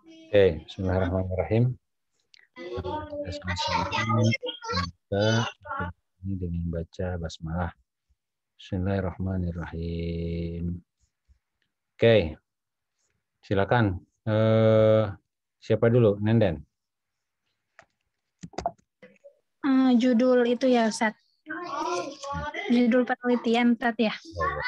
Oke, bismillahirrahmanirrahim. Kita sama-sama membuka ini dengan baca basmalah. Bismillahirrahmanirrahim. Oke, silakan. Siapa dulu? Nenden. Judul itu ya, Ustaz. Judul penelitian, Ustaz ya. Oh,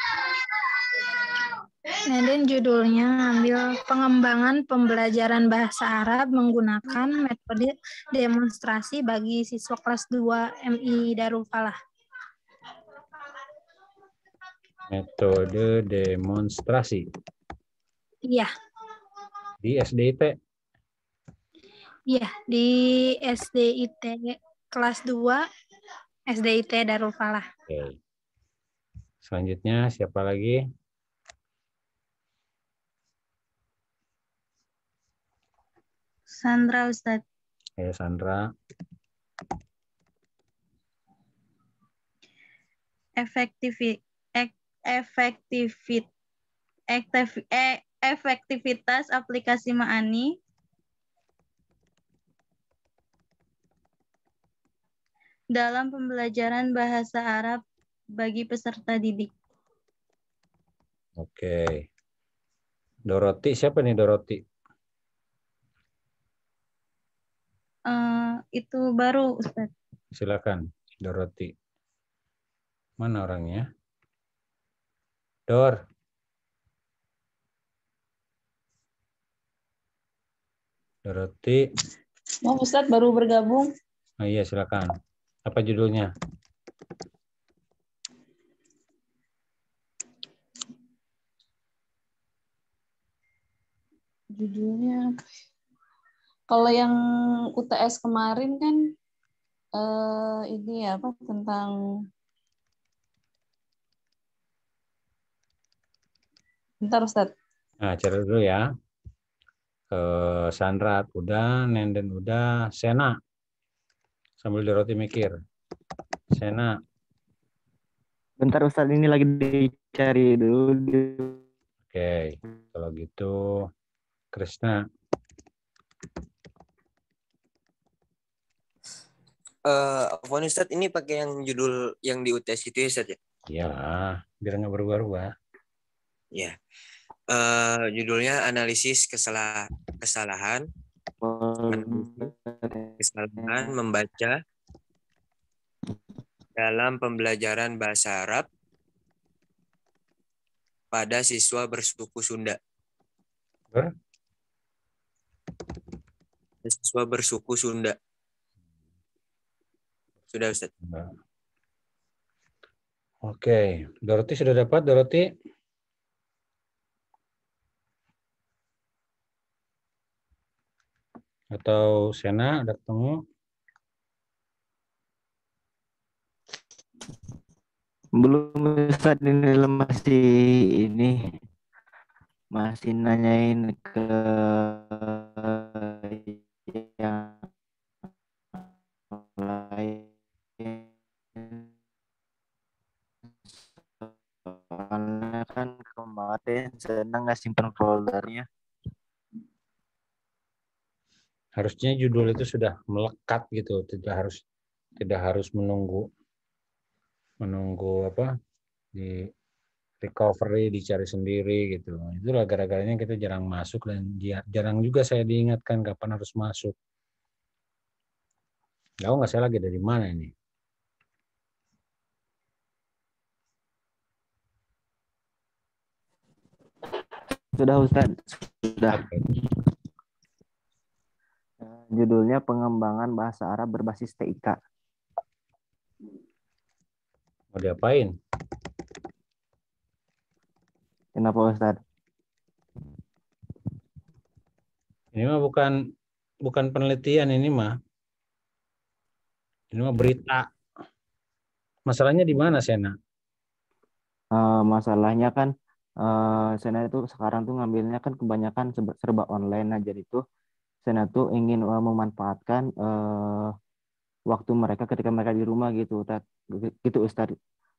Nenden judulnya ambil pengembangan pembelajaran bahasa Arab menggunakan metode demonstrasi bagi siswa kelas 2 MI Darul Falah. metode demonstrasi. Iya. Di SDIT? Iya, di SDIT kelas 2 SDIT Darul Falah. Oke. Selanjutnya siapa lagi? Sandra, Ustaz. Sandra. Efektivitas aplikasi Ma'ani dalam pembelajaran bahasa Arab bagi peserta didik. Oke. Doroti, siapa nih Doroti? Itu baru, Ustaz. Silakan, Doroti. Mana orangnya? Dor. Doroti. Mau Ustaz baru bergabung. Oh iya, silakan. Apa judulnya? Judulnya, kalau yang UTS kemarin kan ini apa tentang bentar Ustaz. Nah, cari dulu ya. Sandra udah, Nenden udah, Sena. Sambil Doroti mikir. Sena. Bentar Ustaz, ini lagi dicari dulu. Oke, kalau gitu Krisna. Afwan Ustaz, ini pakai yang judul yang di UTS itu ya Ustaz ya? Iya, biar nggak berubah-ubah. Ya. Judulnya analisis kesalahan membaca dalam pembelajaran bahasa Arab pada siswa bersuku Sunda. Siswa bersuku Sunda. Sudah Ustaz. Oke, Doroti sudah dapat, Doroti? Atau Sena udah ketemu? Belum Ustaz, ini masih nanyain ke yang lain. Soalnya kan kemarin senang nggak simpan foldernya. Harusnya judul itu sudah melekat gitu, tidak harus menunggu apa di recovery, dicari sendiri gitu. Itulah gara-garanya kita jarang masuk dan jarang juga saya diingatkan kapan harus masuk. Nggak saya lagi dari mana ini? Sudah Ustaz, sudah. Judulnya pengembangan bahasa Arab berbasis TIK. Mau diapain? Kenapa Ustaz? Ini mah bukan penelitian ini mah. Ini mah berita. Masalahnya di mana, Sena? Masalahnya kan Sena itu sekarang tuh ngambilnya kan kebanyakan serba online. Nah, jadi tuh Sena tuh ingin memanfaatkan waktu mereka ketika mereka di rumah gitu, gitu Ustaz.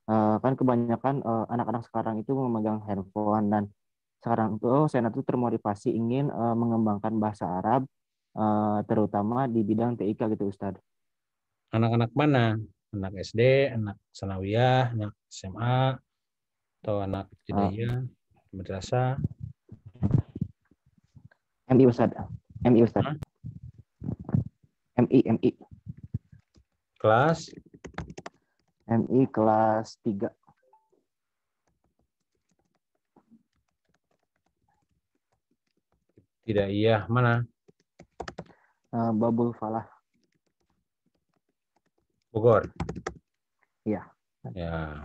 Kan kebanyakan anak-anak sekarang itu memegang handphone dan sekarang tuh Sena tuh termotivasi ingin mengembangkan bahasa Arab terutama di bidang TIK gitu Ustadz. Anak-anak mana? Anak SD, anak sanawiyah, anak SMA, atau anak ibtidaiyah, madrasah? MI Ustadz. MI Ustadz. Hah? MI. Kelas? MI kelas 3. Ibtidaiyah mana? Babul Falah. Bogor? Iya. Ya.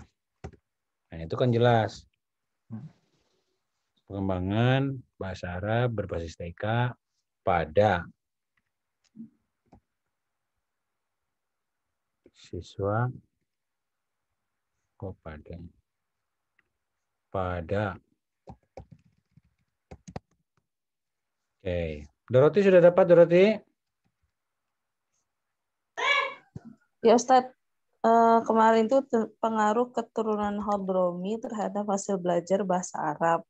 Nah, itu kan jelas. Pengembangan bahasa Arab berbasis TK pada siswa pada. Oke. Doroti sudah dapat, Doroti? Ya Ustadz, kemarin tuh pengaruh keturunan Hadromi terhadap hasil belajar bahasa Arab.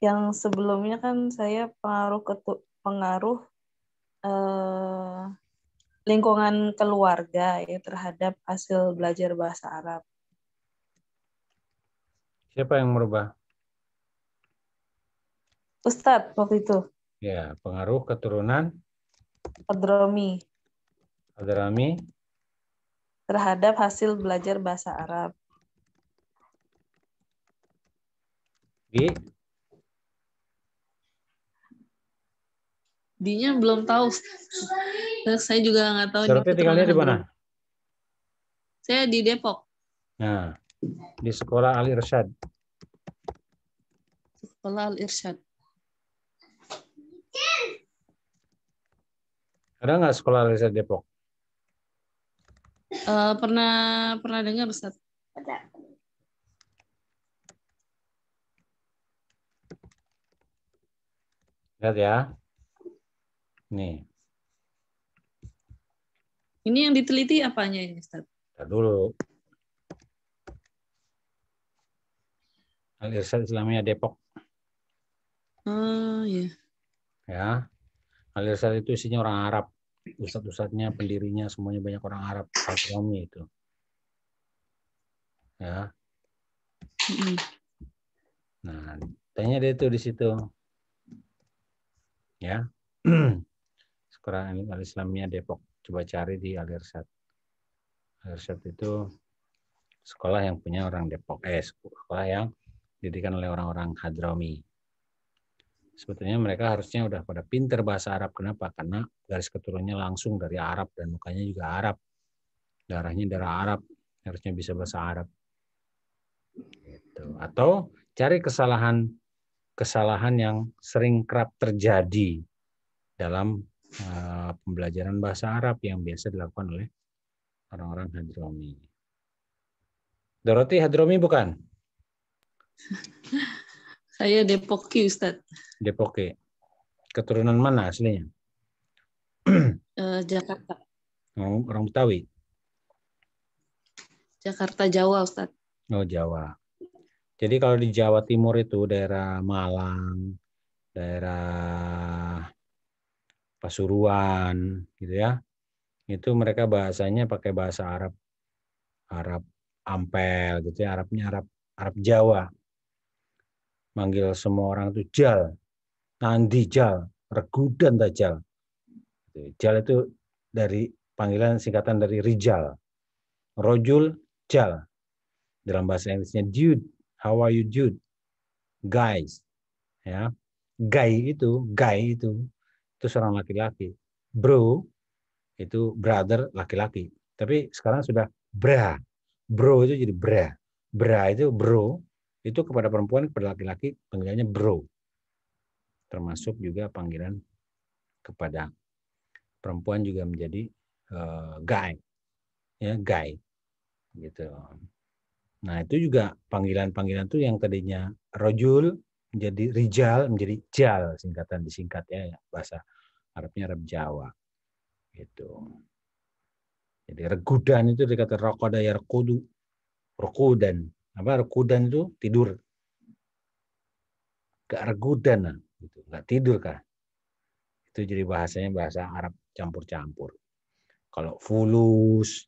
Yang sebelumnya kan saya pengaruh lingkungan keluarga ya terhadap hasil belajar bahasa Arab. Siapa yang merubah? Ustadz waktu itu, Ya, pengaruh keturunan Hadromi Hadrami terhadap hasil belajar bahasa Arab. di Dinya belum tahu. Saya juga nggak tahu. Doroti tinggalnya di mana? Saya di Depok. Nah, di sekolah Al Irsyad. Sekolah Al Irsyad. Ada nggak sekolah Al Irsyad Depok? Pernah dengar Ustaz? Lihat ya. Nih. Ini yang diteliti apanya ini Ustaz? Lihat dulu. Al Irsyad Islamiyah Depok. Oh iya. Ya. Al Irsyad itu isinya orang Arab. Ustadz-ustadznya, pendirinya semuanya banyak orang Arab. Al-Qawmi itu. Ya. Nah, tanya dia itu di situ. Ya. Sekolah Al-Islamiyah Depok. Coba cari di Al Irsyad. Al Irsyad itu sekolah yang punya orang Depok. Sekolah yang didikan oleh orang-orang Hadrami. Sebetulnya mereka harusnya udah pada pinter bahasa Arab. Kenapa? Karena garis keturunannya langsung dari Arab dan mukanya juga Arab. Darahnya darah Arab. Harusnya bisa bahasa Arab. Gitu. Atau cari kesalahan yang sering kerap terjadi dalam pembelajaran bahasa Arab yang biasa dilakukan oleh orang-orang Hadrami. Doroti Hadrami bukan? Saya Depoki Ustaz. Depoki. Keturunan mana aslinya? Jakarta. Orang Betawi? Jakarta Jawa Ustaz. Oh Jawa. Jadi kalau di Jawa Timur itu daerah Malang, daerah Pasuruan, gitu ya. Itu mereka bahasanya pakai bahasa Arab, Arab Ampel, gitu ya. Arabnya Arab Jawa. Manggil semua orang itu Jal, Nandi Jal, Regudan Dajjal. Jal itu dari panggilan singkatan dari Rijal. Rojul Jal. Dalam bahasa Inggrisnya dude. How are you dude? Guys. Ya. Guy itu seorang laki-laki. Bro itu brother laki-laki. Tapi sekarang sudah bra. Bro itu jadi bra. Bra itu bro. Itu kepada perempuan, kepada laki-laki panggilannya bro. Termasuk juga panggilan kepada perempuan juga menjadi guy. Ya, guy. Gitu. Nah, itu juga panggilan-panggilan itu yang tadinya rojul menjadi rijal, menjadi jal, singkatan disingkat ya, bahasa Arabnya Arab Jawa. Gitu. Jadi regudan itu dikata raqada yarqudu, rukudan. Apa rukudan itu tidur. gak regudan, gitu, gak tidur kah? Itu jadi bahasanya bahasa Arab campur-campur. Kalau fulus,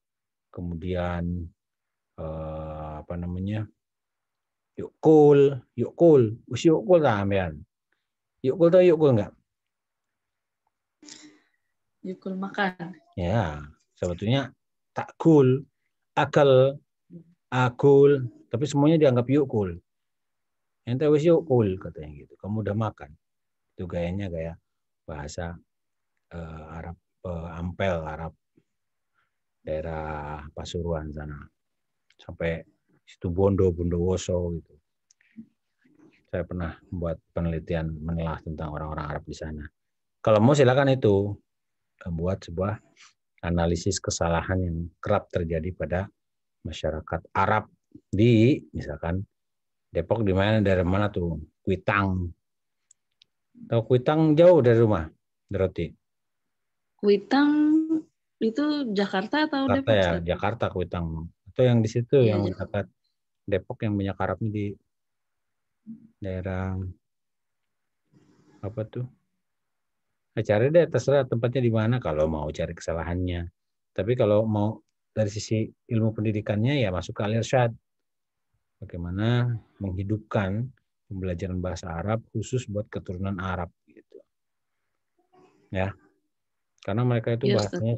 kemudian apa namanya, yukul, usi yukul tambahan. Yukul tau yukul nggak? Yukul makan. Ya, sebetulnya takul, akal, akul, tapi semuanya dianggap yukul. Ente wis yukul katanya gitu. Kamu udah makan. Itu gayanya gaya bahasa Arab Ampel, Arab daerah Pasuruan sana. Sampai situ Bondo, Bondowoso gitu. Saya pernah membuat penelitian menelah tentang orang-orang Arab di sana. Kalau mau silakan itu membuat sebuah analisis kesalahan yang kerap terjadi pada masyarakat Arab di misalkan Depok, di mana, dari mana tuh? Kuitang. Tahu Kuitang jauh dari rumah, Doroti? Kuitang itu Jakarta atau Jakarta Depok, ya, Ustaz? Jakarta Kuitang. Atau yang di situ Iya, yang Jakarta. dekat Depok yang banyak Arabnya di daerah apa tuh? Nah, cari deh terserah tempatnya di mana kalau mau cari kesalahannya. Tapi kalau mau dari sisi ilmu pendidikannya ya masuk ke Al-Irsyad. Bagaimana menghidupkan pembelajaran bahasa Arab khusus buat keturunan Arab gitu. Ya. Karena mereka itu Iya, Ustaz. bahasanya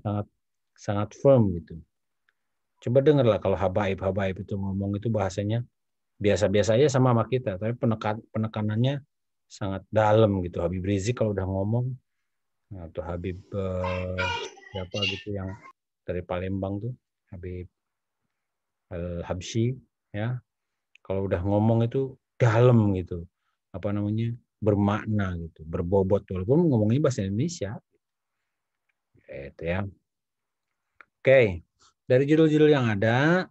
sangat firm gitu. Coba dengarlah kalau habaib itu ngomong itu bahasanya biasa-biasa aja sama kita, tapi penekanannya sangat dalam gitu. Habib Rizik kalau udah ngomong, atau Habib siapa gitu yang dari Palembang tuh, Habib Al-Habsyi, ya, kalau udah ngomong itu dalam gitu, apa namanya, bermakna gitu, berbobot, walaupun ngomongnya bahasa Indonesia, itu ya. Oke, dari judul-judul yang ada,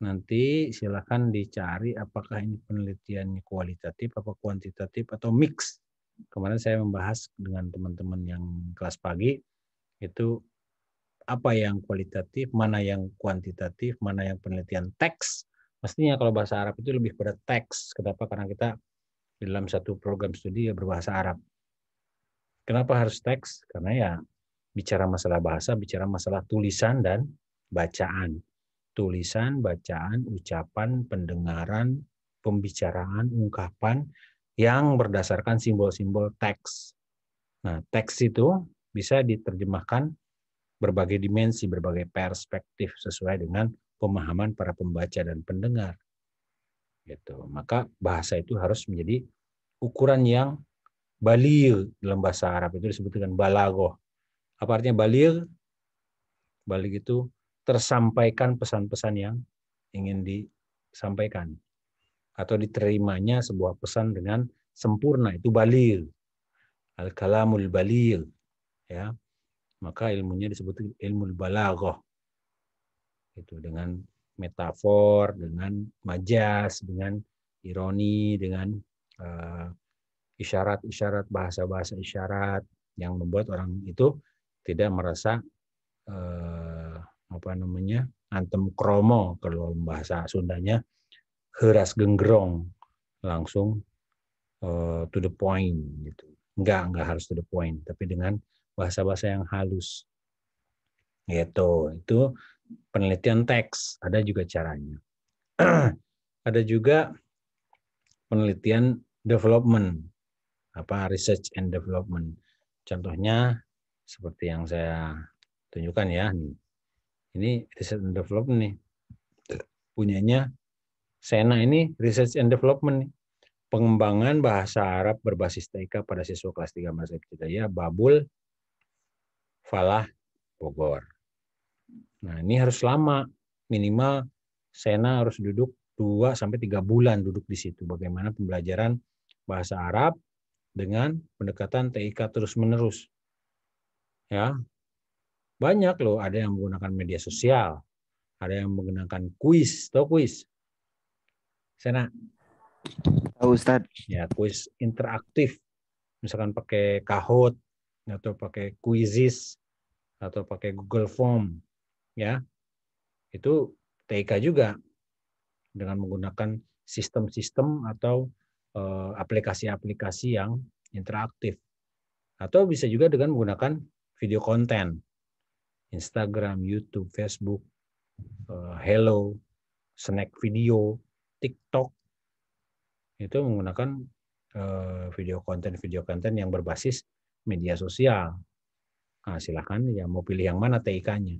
nanti silakan dicari apakah ini penelitiannya kualitatif, apa kuantitatif, atau mix. Kemarin saya membahas dengan teman-teman yang kelas pagi, itu apa yang kualitatif, mana yang kuantitatif, mana yang penelitian teks. Mestinya kalau bahasa Arab itu lebih pada teks. Kenapa? Karena kita dalam satu program studi ya berbahasa Arab. Kenapa harus teks? Karena ya bicara masalah bahasa, bicara masalah tulisan dan bacaan. Tulisan, bacaan, ucapan, pendengaran, pembicaraan, ungkapan yang berdasarkan simbol-simbol teks. Nah, teks itu bisa diterjemahkan berbagai dimensi, berbagai perspektif sesuai dengan pemahaman para pembaca dan pendengar. Gitu. Maka bahasa itu harus menjadi ukuran yang baligh. Dalam bahasa Arab itu disebut dengan balaghah. Apa artinya baligh? Baligh itu tersampaikan pesan-pesan yang ingin disampaikan atau diterimanya sebuah pesan dengan sempurna, itu baligh. Al-kalamul baligh, ya. Maka ilmunya disebut ilmu balaghah. Itu dengan metafor, dengan majas, dengan ironi, dengan isyarat-isyarat, bahasa-bahasa isyarat yang membuat orang itu tidak merasa apa namanya, antem kromo, kalau bahasa Sundanya heras genggerong, langsung to the point gitu. Enggak harus to the point, tapi dengan bahasa-bahasa yang halus. Gitu. Itu penelitian teks, ada juga caranya. Ada juga penelitian development, research and development. Contohnya seperti yang saya tunjukkan ya. Ini research and development nih. Punyanya Sena ini research and development nih. Pengembangan bahasa Arab berbasis TK pada siswa kelas 3 Madrasah Ibtidaiyah Babul Falah Bogor. Nah, ini harus lama. Minimal Sena harus duduk 2-3 bulan duduk di situ. Bagaimana pembelajaran bahasa Arab dengan pendekatan TIK terus-menerus. Ya. Banyak loh, ada yang menggunakan media sosial, ada yang menggunakan kuis. Tahu kuis? Sena? Tahu, Ustaz. Ya, kuis interaktif. Misalkan pakai Kahoot atau pakai Quizizz atau pakai Google Form, ya. Itu TIK juga dengan menggunakan sistem-sistem atau aplikasi-aplikasi yang interaktif. Atau bisa juga dengan menggunakan video konten. Instagram, YouTube, Facebook, Hello, Snack Video, TikTok. Itu menggunakan video konten yang berbasis media sosial. Nah, silakan ya mau pilih yang mana TIK-nya.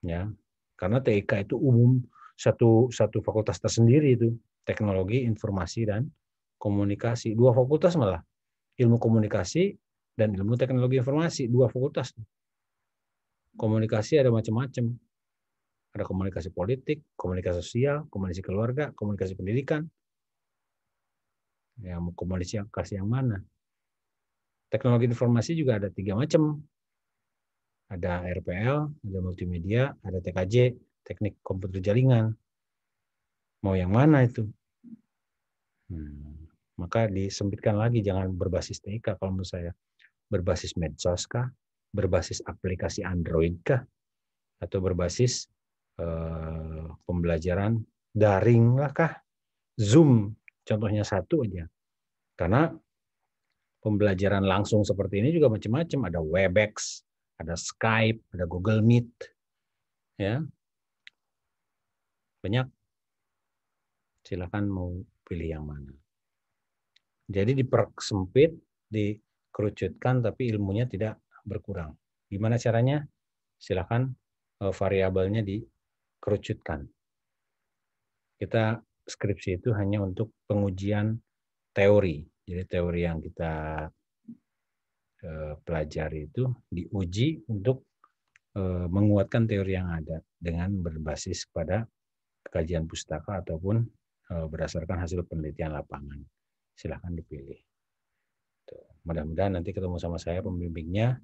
Ya. Karena TIK itu umum satu fakultas tersendiri itu, Teknologi Informasi dan Komunikasi. 2 fakultas malah. Ilmu Komunikasi dan Ilmu Teknologi Informasi, 2 fakultas. Komunikasi ada macam-macam. Ada komunikasi politik, komunikasi sosial, komunikasi keluarga, komunikasi pendidikan. Ya, mau komunikasi yang mana? Teknologi informasi juga ada 3 macam. Ada RPL, ada multimedia, ada TKJ, teknik komputer jaringan. Mau yang mana itu? Maka disempitkan lagi, jangan berbasis TIK kalau menurut saya. Berbasis medsos kah? Berbasis aplikasi Android kah? Atau berbasis pembelajaran daring lah kah? Zoom, contohnya 1 aja. Karena pembelajaran langsung seperti ini juga macam-macam. Ada Webex, ada Skype, ada Google Meet, ya banyak. Silakan mau pilih yang mana. Jadi dipersempit, dikerucutkan, tapi ilmunya tidak berkurang. Gimana caranya? Silakan variabelnya dikerucutkan. Kita skripsi itu hanya untuk pengujian teori. Jadi teori yang kita pelajari itu diuji untuk menguatkan teori yang ada dengan berbasis pada kajian pustaka ataupun berdasarkan hasil penelitian lapangan. Silahkan dipilih. Mudah-mudahan nanti ketemu sama saya pembimbingnya,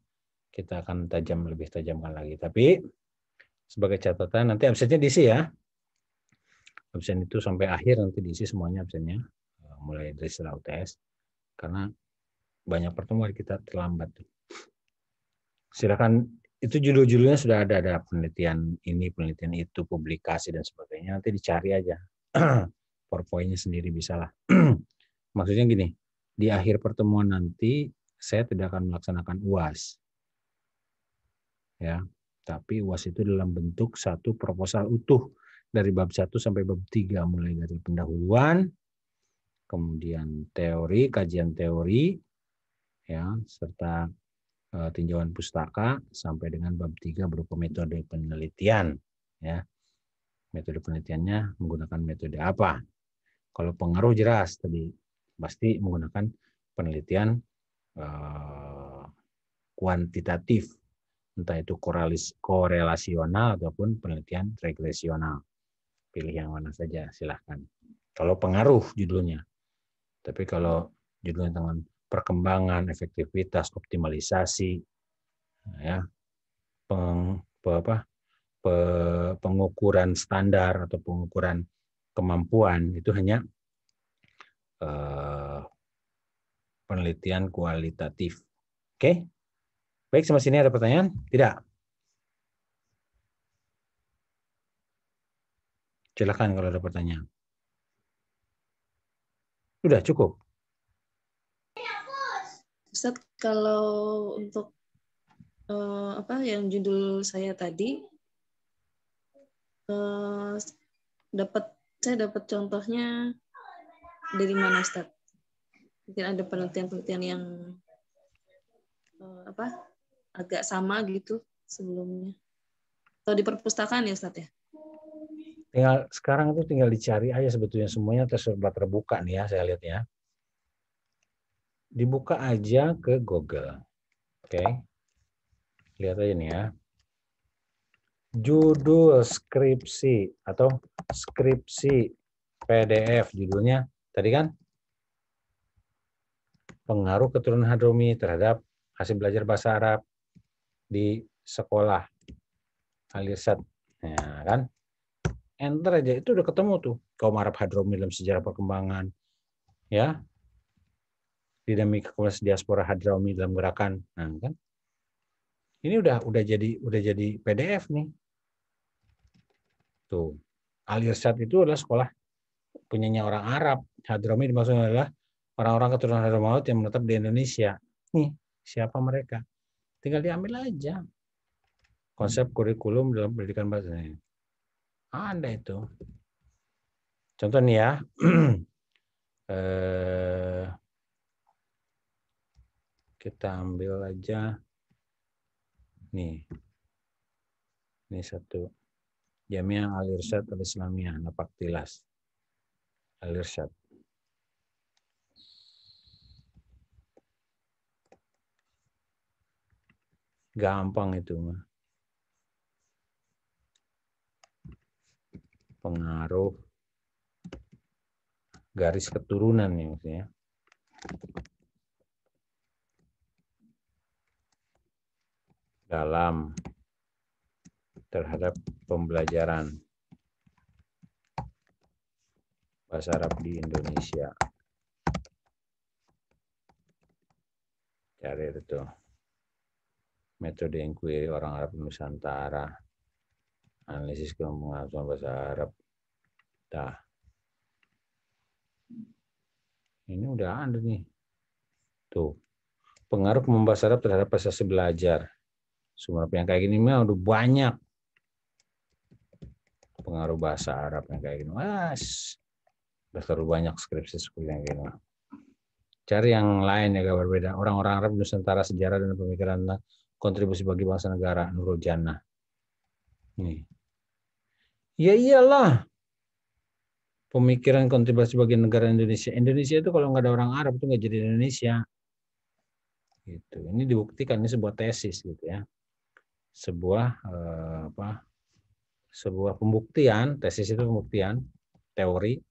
kita akan lebih tajamkan lagi. Tapi sebagai catatan nanti absennya diisi ya. Absen itu sampai akhir nanti diisi semuanya absennya, mulai dari setelah UTS, karena banyak pertemuan kita terlambat. Silakan, itu judul-judulnya sudah ada penelitian ini, penelitian itu, publikasi dan sebagainya. Nanti dicari aja. PowerPoint-nya sendiri bisa lah. Maksudnya gini, di akhir pertemuan nanti saya tidak akan melaksanakan UAS. Ya, tapi UAS itu dalam bentuk satu proposal utuh dari bab 1 sampai bab 3, mulai dari pendahuluan, kemudian teori, kajian teori, ya, serta tinjauan pustaka sampai dengan bab 3 berupa metode penelitian, ya. Metode penelitiannya menggunakan metode apa? Kalau pengaruh jelas tadi pasti menggunakan penelitian kuantitatif, entah itu korelasional ataupun penelitian regresional. Pilih yang mana saja silahkan. Kalau pengaruh judulnya. Tapi kalau judulnya tentang perkembangan, efektivitas, optimalisasi, ya, pengukuran standar atau pengukuran kemampuan, itu hanya penelitian kualitatif. Oke? Baik, sampai sini ada pertanyaan? Tidak? Silakan kalau ada pertanyaan. Sudah cukup? Ustadz, kalau untuk yang judul saya tadi, saya dapat contohnya dari mana, Ustadz? Mungkin ada penelitian-penelitian yang agak sama gitu sebelumnya, atau di perpustakaan ya, Ustadz ya? Sekarang itu tinggal dicari aja sebetulnya, semuanya serba terbuka nih ya, saya lihat ya. Dibuka aja ke Google. Oke. Lihat aja nih ya. Judul skripsi atau skripsi PDF judulnya tadi kan, pengaruh keturunan Hadromi terhadap hasil belajar bahasa Arab di sekolah Al-Irsyad. Nah, kan? Enter aja, itu udah ketemu tuh kaum Arab Hadromi dalam sejarah perkembangan, ya, dinamika komunitas diaspora Hadromi dalam gerakan. Nah, kan? Ini udah jadi PDF nih. Tuh. Al-Irsyad itu adalah sekolah punyanya orang Arab. Hadrami dimaksudnya adalah orang-orang keturunan Hadramaut yang menetap di Indonesia. Nih, siapa mereka? Tinggal diambil aja. Konsep kurikulum dalam pendidikan bahasa Indonesia. Ada itu. Contoh nih ya. Kita ambil aja. Nih. Ini satu. Jamiah Al-Irsyad Al-Islamiyah. Napaktilas. Al-Irsyad. Gampang itu mah. Pengaruh garis keturunan nih maksudnya. Dalam terhadap pembelajaran bahasa Arab di Indonesia. Cari itu. Metode inquiry orang Arab Nusantara. Analisis kemampuan bahasa Arab. Dah. Ini udah ada nih. Tuh. Pengaruh kemampuan bahasa Arab terhadap prestasi belajar. Sumber yang kayak gini mah udah banyak. Pengaruh bahasa Arab yang kayak gini. Udah terlalu banyak skripsi seperti yang gini. Cari yang lain ya gak berbeda. Orang-orang Arab Nusantara sejarah dan pemikiran kontribusi bagi bangsa negara. Nurul Jannah. Nih. Ya iyalah. Pemikiran kontribusi bagi negara Indonesia. Indonesia itu kalau nggak ada orang Arab itu nggak jadi Indonesia. Gitu. Ini dibuktikan, ini sebuah tesis gitu ya. Sebuah sebuah pembuktian, tesis itu pembuktian teori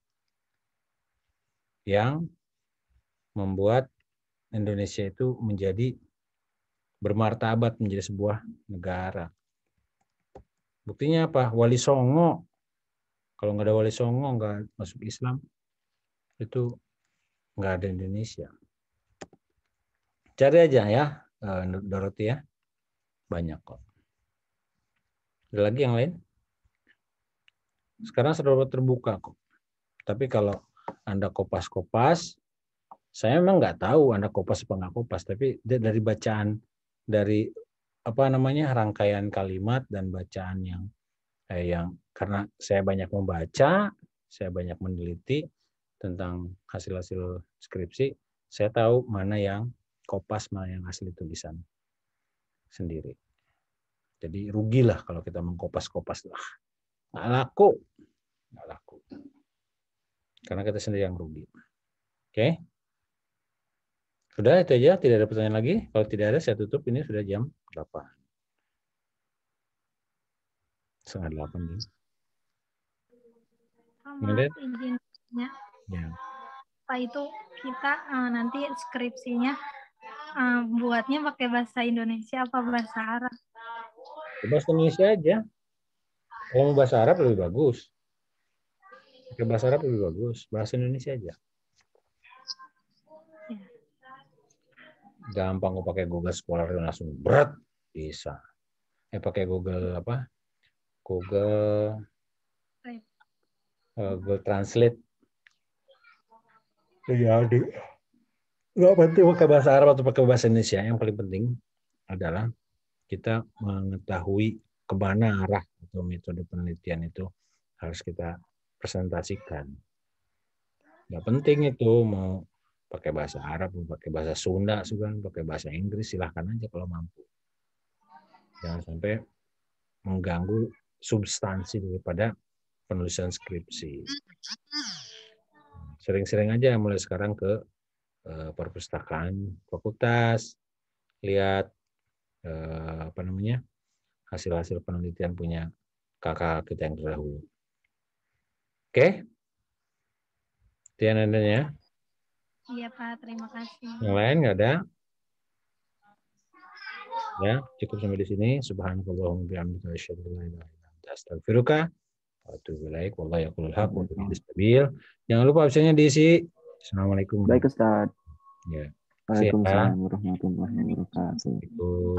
yang membuat Indonesia itu menjadi bermartabat menjadi sebuah negara. Buktinya apa? Wali Songo. Kalau nggak ada Wali Songo, nggak masuk Islam, itu nggak ada Indonesia. Cari aja ya, Dorothy ya. Banyak kok. Ada lagi yang lain? Sekarang sudah terbuka kok. Tapi kalau Anda kopas-kopas, saya memang nggak tahu Anda kopas apa nggak kopas, tapi dari bacaan, dari rangkaian kalimat dan bacaan yang karena saya banyak membaca, saya banyak meneliti tentang hasil-hasil skripsi, saya tahu mana yang kopas, mana yang asli tulisan sendiri. Jadi rugilah kalau kita mengkopas-kopas lah. Nggak laku. Karena kita sendiri yang rugi. Oke? Sudah itu aja, tidak ada pertanyaan lagi. Kalau tidak ada, saya tutup. Ini sudah jam 8. 7:30 nih. Maaf izinnya. Ya. Pak itu kita nanti skripsinya buatnya pakai bahasa Indonesia apa bahasa Arab? Bahasa Indonesia aja. Kalau mau bahasa Arab lebih bagus. Pakai bahasa Arab lebih bagus. Bahasa Indonesia aja. Ya. Gampang kok pakai Google Scholar langsung berat bisa. Pakai Google apa? Google Translate. Jadi nggak penting pakai bahasa Arab atau pakai bahasa Indonesia. Yang paling penting adalah kita mengetahui kemana arah atau metode penelitian itu harus kita presentasikan. Nggak penting itu mau pakai bahasa Arab, mau pakai bahasa Sunda, pakai bahasa Inggris, silahkan aja kalau mampu. Jangan sampai mengganggu substansi daripada penulisan skripsi. Sering-sering aja mulai sekarang ke perpustakaan fakultas, lihat hasil-hasil penelitian punya kakak kita yang terdahulu. Oke? Tian adanya? Iya Pak, terima kasih. Yang lain nggak ada? Ya, cukup sampai di sini. Subhanakallahumma wa bihamdika asyhadu an la ilaha illa anta astaghfiruka wa atubu ilaik. Wallahu yaqulul haq wa yuhibbus sabil. Jangan lupa absennya diisi. Assalamualaikum. Baik Ustaz. Ya. Waalaikumsalam warahmatullahi wabarakatuh.